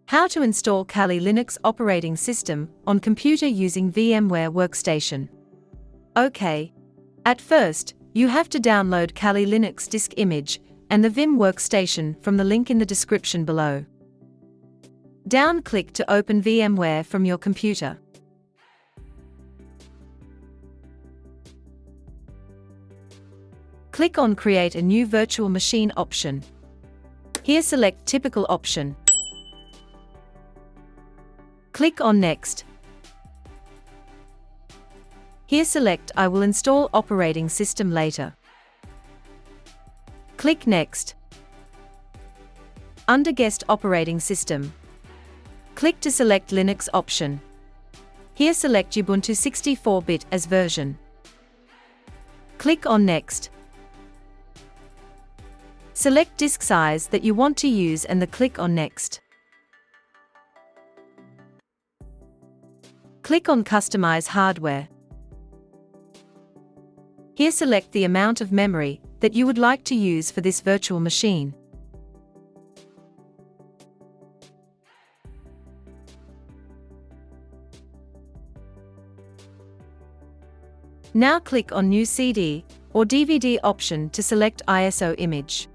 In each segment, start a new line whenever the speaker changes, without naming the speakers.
How to install Kali Linux operating system on computer using VMware Workstation. OK. At first, you have to download Kali Linux disk image and the Vim workstation from the link in the description below. Click to open VMware from your computer. Click on Create a new virtual machine option. Here select Typical option. Click on Next. Here select I will install operating system later. Click Next. Under Guest Operating System, click to select Linux option. Here select Ubuntu 64-bit as version. Click on Next. Select disk size that you want to use and click on Next. Click on Customize Hardware. Here select the amount of memory that you would like to use for this virtual machine. Now click on New CD or DVD option to select ISO image.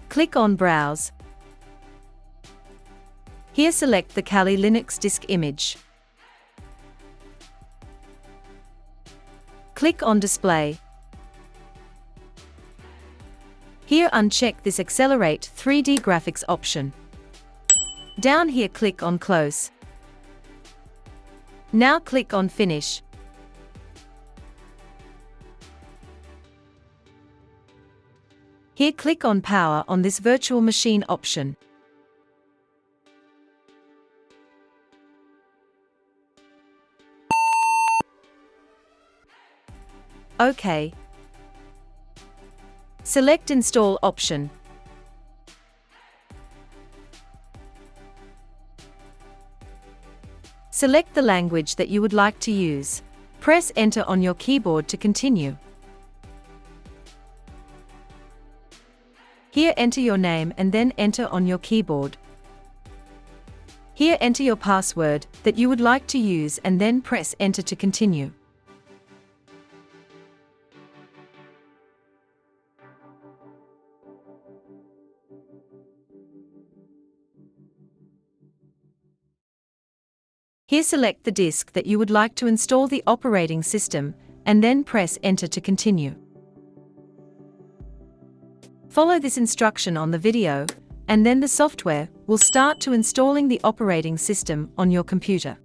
Click on Browse. Here select the Kali Linux disk image. Click on Display. Here uncheck this Accelerate 3D Graphics option. Down here click on Close. Now click on Finish. Here click on Power on this virtual machine option. OK. Select Install option. Select the language that you would like to use. Press Enter on your keyboard to continue. Here enter your name and then enter on your keyboard. Here enter your password that you would like to use and then press Enter to continue. Here select the disk that you would like to install the operating system, and then press Enter to continue. Follow this instruction on the video, and then the software will start to installing the operating system on your computer.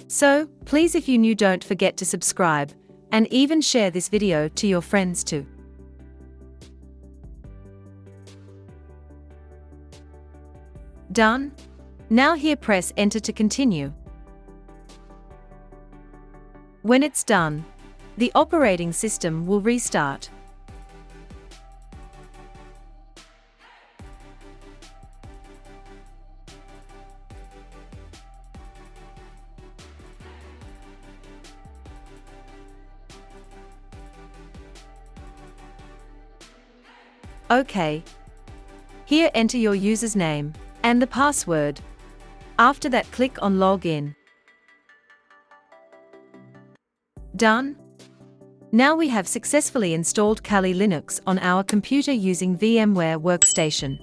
So, please if you new don't forget to subscribe, and even share this video to your friends too. Done? Now here press Enter to continue. When it's done, the operating system will restart. OK. Here enter your user's name and the password. After that click on Login. Done? Now we have successfully installed Kali Linux on our computer using VMware Workstation.